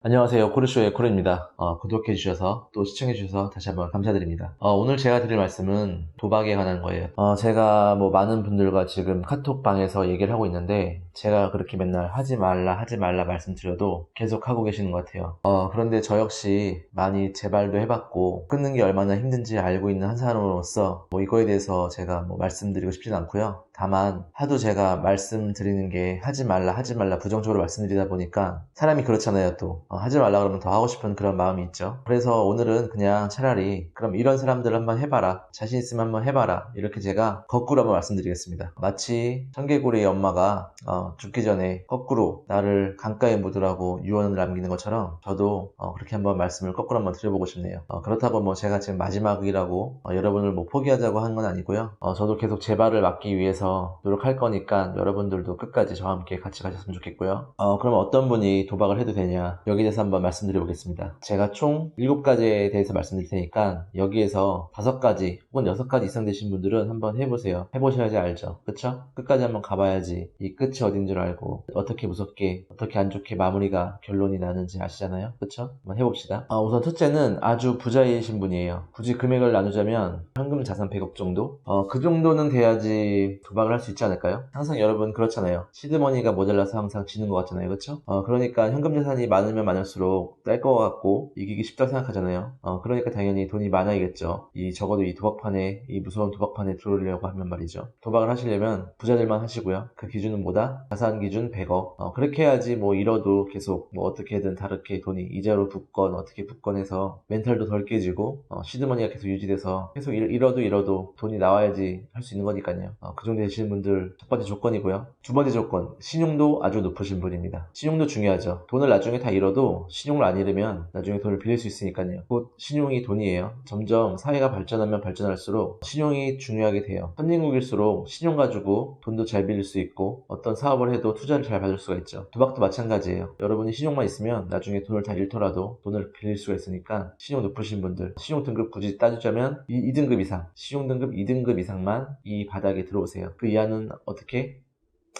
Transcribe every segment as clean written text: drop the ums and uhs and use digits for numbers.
안녕하세요. 코르쇼의 코르입니다. 구독해주셔서 또 시청해주셔서 다시 한번 감사드립니다. 오늘 제가 드릴 말씀은 도박에 관한 거예요. 제가 많은 분들과 지금 카톡방에서 얘기를 하고 있는데 제가 그렇게 맨날 하지 말라 말씀드려도 계속 하고 계시는 것 같아요. 그런데 저 역시 많이 재발도 해봤고 끊는 게 얼마나 힘든지 알고 있는 한 사람으로서 이거에 대해서 제가 말씀드리고 싶지는 않고요. 다만 하도 제가 말씀드리는 게 하지 말라 부정적으로 말씀드리다 보니까 사람이 그렇잖아요. 또 하지 말라 그러면 더 하고 싶은 그런 마음이 있죠. 그래서 오늘은 그냥 차라리 그럼 이런 사람들 한번 해봐라, 자신 있으면 한번 해봐라, 이렇게 제가 거꾸로 한번 말씀드리겠습니다. 마치 청개구리의 엄마가 죽기 전에 거꾸로 나를 강가에 묻으라고 유언을 남기는 것처럼 저도 그렇게 한번 말씀을 거꾸로 한번 드려보고 싶네요. 그렇다고 제가 지금 마지막이라고 여러분을 포기하자고 한 건 아니고요. 저도 계속 재발을 막기 위해서 노력할 거니까 여러분들도 끝까지 저와 함께 같이 가셨으면 좋겠고요. 그럼 어떤 분이 도박을 해도 되냐, 여기에 대해서 한번 말씀드려 보겠습니다. 제가 총 7가지에 대해서 말씀드릴 테니까 여기에서 5가지 혹은 6가지 이상 되신 분들은 한번 해보세요. 해보셔야지 알죠. 그쵸? 끝까지 한번 가봐야지 이 끝이 어딘 줄 알고 어떻게 무섭게 어떻게 안 좋게 마무리가 결론이 나는지 아시잖아요. 그쵸? 한번 해봅시다. 우선 첫째는 아주 부자이신 분이에요. 굳이 금액을 나누자면 현금 자산 100억 정도? 그 정도는 돼야지 도박을 할 수 있지 않을까요? 항상 여러분 그렇잖아요. 시드머니가 모자라서 항상 지는 것 같잖아요. 그쵸? 그러니까 현금 자산이 많으면 많을수록 날 것 같고 이기기 쉽다고 생각하잖아요. 그러니까 당연히 돈이 많아야겠죠. 적어도 이 도박판에, 이 무서운 도박판에 들어오려고 하면 말이죠. 도박을 하시려면 부자들만 하시고요. 그 기준은 뭐다? 자산 기준 100억. 그렇게 해야지 잃어도 계속 어떻게든 다르게 돈이 이자로 붙건 어떻게 붙건 해서 멘탈도 덜 깨지고 시드머니가 계속 유지돼서 계속 잃어도 돈이 나와야지 할 수 있는 거니까요. 그 정도 되시는 분들 첫 번째 조건이고요. 두 번째 조건, 신용도 아주 높으신 분입니다. 신용도 중요하죠. 돈을 나중에 다 잃어도 신용을 안 잃으면 나중에 돈을 빌릴 수 있으니까요. 곧 신용이 돈이에요. 점점 사회가 발전하면 발전할수록 신용이 중요하게 돼요. 선진국일수록 신용 가지고 돈도 잘 빌릴 수 있고 어떤 사업을 해도 투자를 잘 받을 수가 있죠. 도박도 마찬가지예요. 여러분이 신용만 있으면 나중에 돈을 다 잃더라도 돈을 빌릴 수가 있으니까 신용 높으신 분들, 신용 등급 굳이 따지자면 2등급 이상, 신용 등급 2등급 이상만 이 바닥에 들어오세요. 그 이하는 어떻게?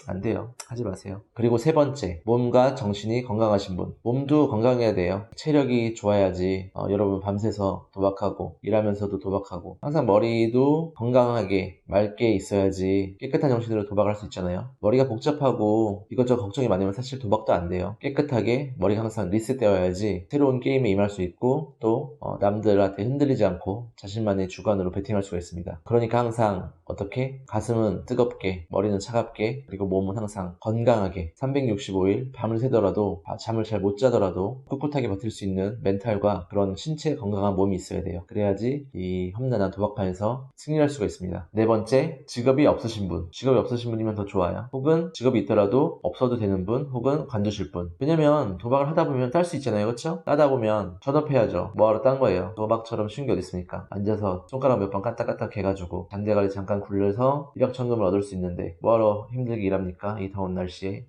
안 돼요. 하지 마세요. 그리고 세 번째, 몸과 정신이 건강하신 분. 몸도 건강해야 돼요. 체력이 좋아야지 여러분 밤새서 도박하고 일하면서도 도박하고 항상 머리도 건강하게 맑게 있어야지 깨끗한 정신으로 도박할 수 있잖아요. 머리가 복잡하고 이것저것 걱정이 많으면 사실 도박도 안 돼요. 깨끗하게 머리가 항상 리셋되어야지 새로운 게임에 임할 수 있고 또 남들한테 흔들리지 않고 자신만의 주관으로 베팅할 수가 있습니다. 그러니까 항상 어떻게? 가슴은 뜨겁게, 머리는 차갑게, 그리고 몸은 항상 건강하게 365일 밤을 새더라도 잠을 잘 못 자더라도 꿋꿋하게 버틸 수 있는 멘탈과 그런 신체 건강한 몸이 있어야 돼요. 그래야지 이 험난한 도박판에서 승리할 수가 있습니다. 네 번째, 직업이 없으신 분. 직업이 없으신 분이면 더 좋아요. 혹은 직업이 있더라도 없어도 되는 분, 혹은 관두실 분. 왜냐면 도박을 하다 보면 딸 수 있잖아요. 그쵸? 따다 보면 전업해야죠. 뭐하러 딴 거예요. 도박처럼 쉬운 게 어디 있습니까? 앉아서 손가락 몇 번 까딱까딱 해가지고 장대가리 잠깐 굴려서 일확천금을 얻을 수 있는데 뭐하러 힘들게 일합니까? 이 더운 날씨에.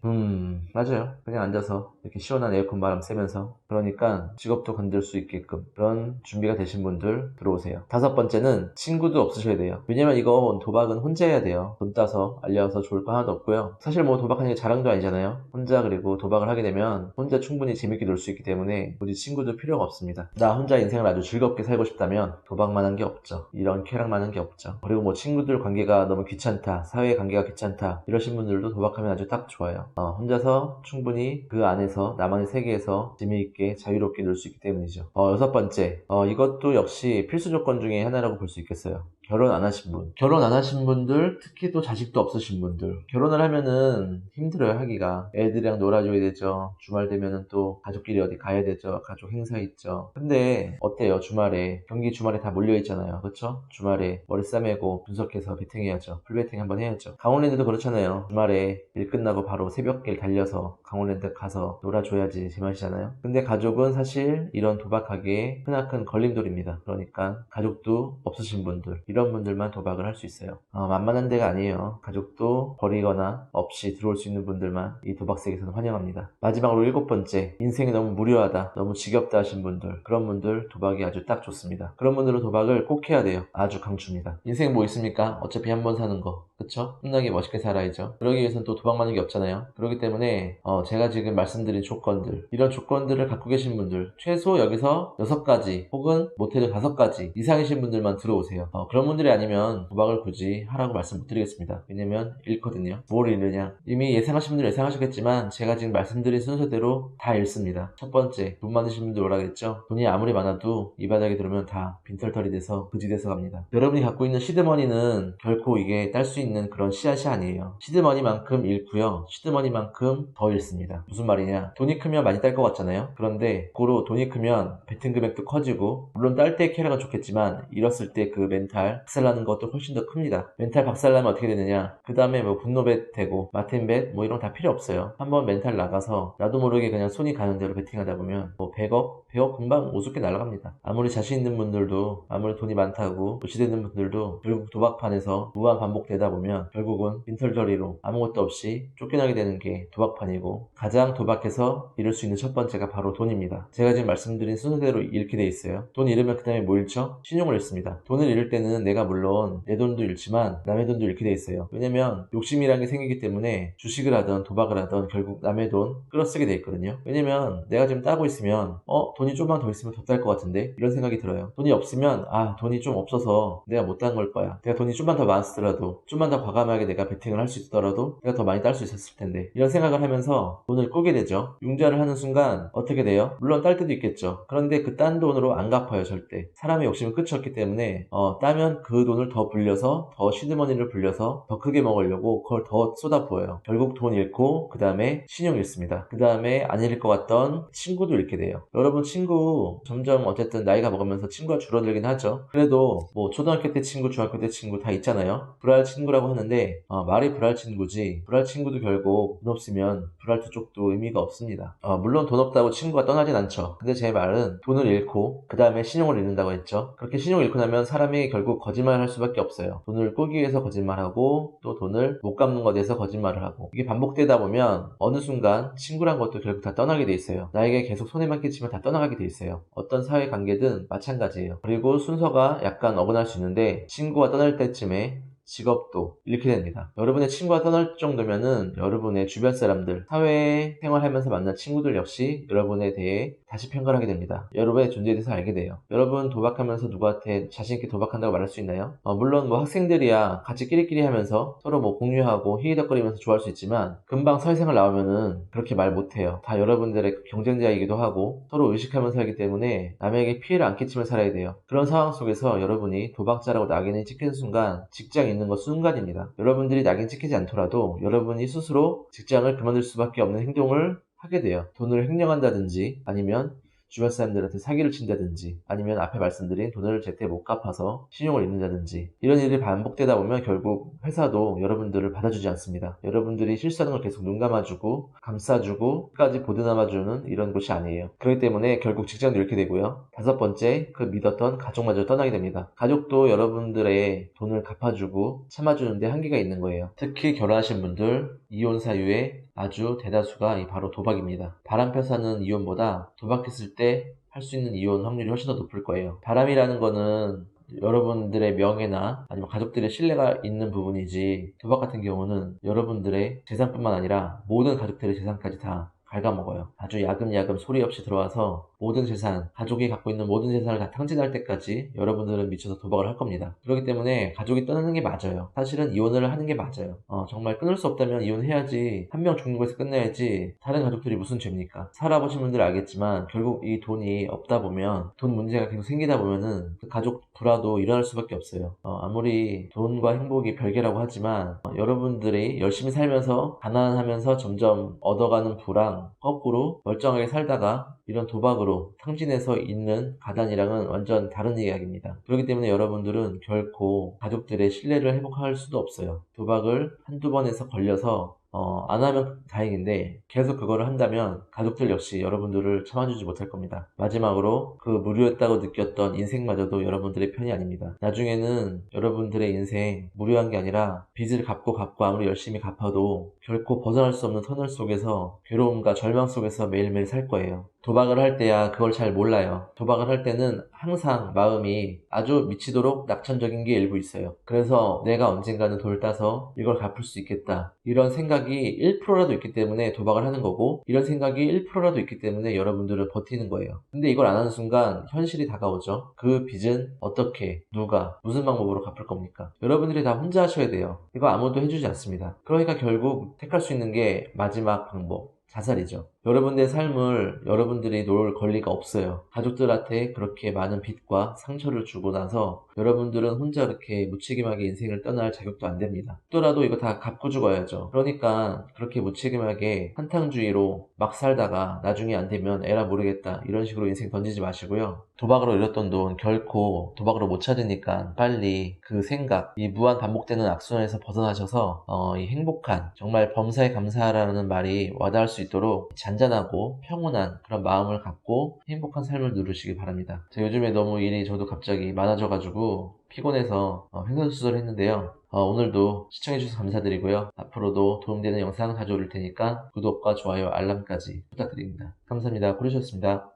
맞아요. 그냥 앉아서 이렇게 시원한 에어컨 바람 쐬면서. 그러니까 직업도 건들 수 있게끔 그런 준비가 되신 분들 들어오세요. 다섯 번째는 친구도 없으셔야 돼요. 왜냐면 이거 도박은 혼자 해야 돼요. 돈 따서 알려서 좋을 거 하나도 없고요. 사실 도박하는 게 자랑도 아니잖아요. 혼자 그리고 도박을 하게 되면 혼자 충분히 재밌게 놀 수 있기 때문에 굳이 친구도 필요가 없습니다. 나 혼자 인생을 아주 즐겁게 살고 싶다면 도박만 한 게 없죠. 이런 쾌락만 한 게 없죠. 그리고 친구들 관계가 너무 귀찮다, 사회 관계가 귀찮다 이러신 분들도 도박하면 아주 딱 좋아요. 혼자서 충분히 그 안에서 나만의 세계에서 재미있게 자유롭게 놀 수 있기 때문이죠. 여섯 번째, 이것도 역시 필수 조건 중에 하나라고 볼 수 있겠어요. 결혼 안 하신 분. 결혼 안 하신 분들, 특히 또 자식도 없으신 분들. 결혼을 하면은 힘들어요, 하기가. 애들이랑 놀아줘야 되죠. 주말 되면은 또 가족끼리 어디 가야 되죠. 가족 행사 있죠. 근데 어때요, 주말에. 경기 주말에 다 몰려있잖아요. 그쵸? 주말에 머리 싸매고 분석해서 베팅해야죠. 풀베팅 한번 해야죠. 강원랜드도 그렇잖아요. 주말에 일 끝나고 바로 새벽길 달려서 강원랜드 가서 놀아줘야지 제맛이잖아요. 근데 가족은 사실 이런 도박하기에 크나큰 걸림돌입니다. 그러니까 가족도 없으신 분들, 이런 이런 분들만 도박을 할 수 있어요. 만만한 데가 아니에요. 가족도 버리거나 없이 들어올 수 있는 분들만 이 도박 세계에서는 환영합니다. 마지막으로 7번째, 인생이 너무 무료하다, 너무 지겹다 하신 분들, 그런 분들 도박이 아주 딱 좋습니다. 그런 분들은 도박을 꼭 해야 돼요. 아주 강추입니다. 인생 뭐 있습니까? 어차피 한 번 사는 거, 그쵸? 끝나게 멋있게 살아야죠. 그러기 위해서는 또 도박만한 게 없잖아요. 그렇기 때문에 제가 지금 말씀드린 조건들, 이런 조건들을 갖고 계신 분들, 최소 여기서 6가지 혹은 못해도 5가지 이상이신 분들만 들어오세요. 그런 분들이 아니면 도박을 굳이 하라고 말씀 못 드리겠습니다. 왜냐면 잃거든요. 뭘 잃느냐? 이미 예상하신 분들 예상하셨겠지만 제가 지금 말씀드린 순서대로 다 잃습니다. 첫 번째, 돈 많으신 분들 오라겠죠? 돈이 아무리 많아도 이 바닥에 들어오면 다 빈털털이 돼서 그지 돼서 갑니다. 여러분이 갖고 있는 시드머니는 결코 이게 딸 수 있는 그런 씨앗이 아니에요. 시드머니만큼 잃고요. 시드머니만큼 더 잃습니다. 무슨 말이냐? 돈이 크면 많이 딸 것 같잖아요. 그런데 고로 돈이 크면 베팅 금액도 커지고, 물론 딸 때 캐릭은 좋겠지만 잃었을 때 그 멘탈 박살나는 것도 훨씬 더 큽니다. 멘탈 박살나면 어떻게 되느냐? 그 다음에 뭐 분노bet 되고 마틴bet 뭐 이런 거 다 필요 없어요. 한번 멘탈 나가서 나도 모르게 그냥 손이 가는 대로 베팅하다 보면 뭐 100억 금방 우습게 날아갑니다. 아무리 자신 있는 분들도, 아무리 돈이 많다고 무시되는 분들도 결국 도박판에서 무한 반복되다 보면 결국은 빈털터리로 아무것도 없이 쫓겨나게 되는 게 도박판이고, 가장 도박해서 잃을 수 있는 첫 번째가 바로 돈입니다. 제가 지금 말씀드린 순서대로 잃게 돼 있어요. 돈 잃으면 그 다음에 뭐 잃죠? 신용을 잃습니다. 돈을 잃을 때는 내가 물론 내 돈도 잃지만 남의 돈도 잃게 돼 있어요. 왜냐면 욕심이라는 게 생기기 때문에 주식을 하든 도박을 하든 결국 남의 돈 끌어쓰게 돼 있거든요. 왜냐면 내가 지금 따고 있으면 돈이 좀만 더 있으면 더 딸 것 같은데, 이런 생각이 들어요. 돈이 없으면 돈이 좀 없어서 내가 못 딴 걸 거야. 내가 돈이 좀만 더 많았더라도, 좀만 더 과감하게 내가 베팅을 할 수 있더라도 내가 더 많이 딸 수 있었을 텐데, 이런 생각을 하면서 돈을 꾸게 되죠. 융자를 하는 순간 어떻게 돼요? 물론 딸 때도 있겠죠. 그런데 그 딴 돈으로 안 갚아요, 절대. 사람의 욕심은 끝이 없기 때문에 따면 그 돈을 더 불려서, 더 시드머니를 불려서 더 크게 먹으려고 그걸 더 쏟아부어요. 결국 돈 잃고 그 다음에 신용 잃습니다. 그 다음에 안 잃을 것 같던 친구도 잃게 돼요. 여러분, 친구 점점 어쨌든 나이가 먹으면서 친구가 줄어들긴 하죠. 그래도 뭐 초등학교 때 친구, 중학교 때 친구 다 있잖아요. 불알 친구라고 하는데 말이 불알 친구지, 불알 친구도 결국 돈 없으면 불알 투쪽도 의미가 없습니다. 물론 돈 없다고 친구가 떠나진 않죠. 근데 제 말은 돈을 잃고 그 다음에 신용을 잃는다고 했죠. 그렇게 신용을 잃고 나면 사람이 결국 거짓말을 할 수밖에 없어요. 돈을 꾸기 위해서 거짓말하고, 또 돈을 못 갚는 것에 대해서 거짓말을 하고, 이게 반복되다 보면 어느 순간 친구란 것도 결국 다 떠나게 돼 있어요. 나에게 계속 손해만 끼치면 다 떠나가게 돼 있어요. 어떤 사회관계든 마찬가지예요. 그리고 순서가 약간 어긋날 수 있는데, 친구가 떠날 때쯤에 직업도 잃게 됩니다. 여러분의 친구가 떠날 정도면은 여러분의 주변 사람들, 사회생활하면서 만난 친구들 역시 여러분에 대해 다시 평가를 하게 됩니다. 여러분의 존재에 대해서 알게 돼요. 여러분 도박하면서 누구한테 자신있게 도박한다고 말할 수 있나요? 물론 뭐 학생들이야 같이 끼리끼리 하면서 서로 뭐 공유하고 히히덕거리면서 좋아할 수 있지만, 금방 사회생활 나오면은 그렇게 말 못해요. 다 여러분들의 경쟁자이기도 하고 서로 의식하면서 살기 때문에 남에게 피해를 안 끼치며 살아야 돼요. 그런 상황 속에서 여러분이 도박자라고 낙인이 찍히는 순간 직장 있는 것 순간입니다. 여러분들이 낙인 찍히지 않더라도 여러분이 스스로 직장을 그만둘 수밖에 없는 행동을 하게 돼요. 돈을 횡령한다든지, 아니면 주변 사람들한테 사기를 친다든지, 아니면 앞에 말씀드린 돈을 제때 못 갚아서 신용을 잃는다든지, 이런 일이 반복되다 보면 결국 회사도 여러분들을 받아주지 않습니다. 여러분들이 실수하는 걸 계속 눈 감아주고 감싸주고 끝까지 보듬어주는 이런 곳이 아니에요. 그렇기 때문에 결국 직장도 잃게 되고요. 5번째, 그 믿었던 가족마저 떠나게 됩니다. 가족도 여러분들의 돈을 갚아주고 참아주는데 한계가 있는 거예요. 특히 결혼하신 분들, 이혼 사유의 아주 대다수가 바로 도박입니다. 바람 펴사는 이혼보다 도박했을 때 할 수 있는 이혼 확률이 훨씬 더 높을 거예요. 바람이라는 거는 여러분들의 명예나 아니면 가족들의 신뢰가 있는 부분이지, 도박 같은 경우는 여러분들의 재산뿐만 아니라 모든 가족들의 재산까지 다 갉아먹어요. 아주 야금야금 소리 없이 들어와서 모든 재산, 가족이 갖고 있는 모든 재산을 다 탕진할 때까지 여러분들은 미쳐서 도박을 할 겁니다. 그렇기 때문에 가족이 떠나는 게 맞아요. 사실은 이혼을 하는 게 맞아요. 정말 끊을 수 없다면 이혼해야지, 한 명 죽는 거에서 끝내야지, 다른 가족들이 무슨 죄입니까? 살아보신 분들 알겠지만 결국 이 돈이 없다 보면, 돈 문제가 계속 생기다 보면은 그 가족 불화도 일어날 수밖에 없어요. 아무리 돈과 행복이 별개라고 하지만 여러분들이 열심히 살면서 가난하면서 점점 얻어가는 부랑 거꾸로 멀쩡하게 살다가 이런 도박으로 탕진해서 있는 가단이랑은 완전 다른 이야기입니다. 그렇기 때문에 여러분들은 결코 가족들의 신뢰를 회복할 수도 없어요. 도박을 한두 번에서 걸려서 안 하면 다행인데 계속 그거를 한다면 가족들 역시 여러분들을 참아주지 못할 겁니다. 마지막으로 그 무료했다고 느꼈던 인생마저도 여러분들의 편이 아닙니다. 나중에는 여러분들의 인생 무료한 게 아니라 빚을 갚고 아무리 열심히 갚아도 결코 벗어날 수 없는 터널 속에서 괴로움과 절망 속에서 매일매일 살 거예요. 도박을 할 때야 그걸 잘 몰라요. 도박을 할 때는 항상 마음이 아주 미치도록 낙천적인 게 일부 있어요. 그래서 내가 언젠가는 돈을 따서 이걸 갚을 수 있겠다. 이런 생각이 1%라도 있기 때문에 도박을 하는 거고, 이런 생각이 1%라도 있기 때문에 여러분들은 버티는 거예요. 근데 이걸 안 하는 순간 현실이 다가오죠. 그 빚은 어떻게, 누가, 무슨 방법으로 갚을 겁니까? 여러분들이 다 혼자 하셔야 돼요. 이거 아무도 해주지 않습니다. 그러니까 결국 택할 수 있는 게 마지막 방법, 자살이죠. 여러분들의 삶을 여러분들이 놓을 권리가 없어요. 가족들한테 그렇게 많은 빚과 상처를 주고 나서 여러분들은 혼자 이렇게 무책임하게 인생을 떠날 자격도 안 됩니다. 또라도 이거 다 갚고 죽어야죠. 그러니까 그렇게 무책임하게 한탕주의로 막 살다가 나중에 안 되면 에라 모르겠다 이런 식으로 인생 던지지 마시고요. 도박으로 잃었던 돈 결코 도박으로 못 찾으니까 빨리 그 생각, 이 무한 반복되는 악순환에서 벗어나셔서 이 행복한, 정말 범사에 감사하라는 말이 와닿을 수 있도록 잔잔하고 평온한 그런 마음을 갖고 행복한 삶을 누리시기 바랍니다. 요즘에 너무 일이 저도 갑자기 많아져가지고 피곤해서 횡설수설 했는데요. 오늘도 시청해주셔서 감사드리고요. 앞으로도 도움되는 영상 가져올 테니까 구독과 좋아요, 알람까지 부탁드립니다. 감사합니다. 고르셨습니다.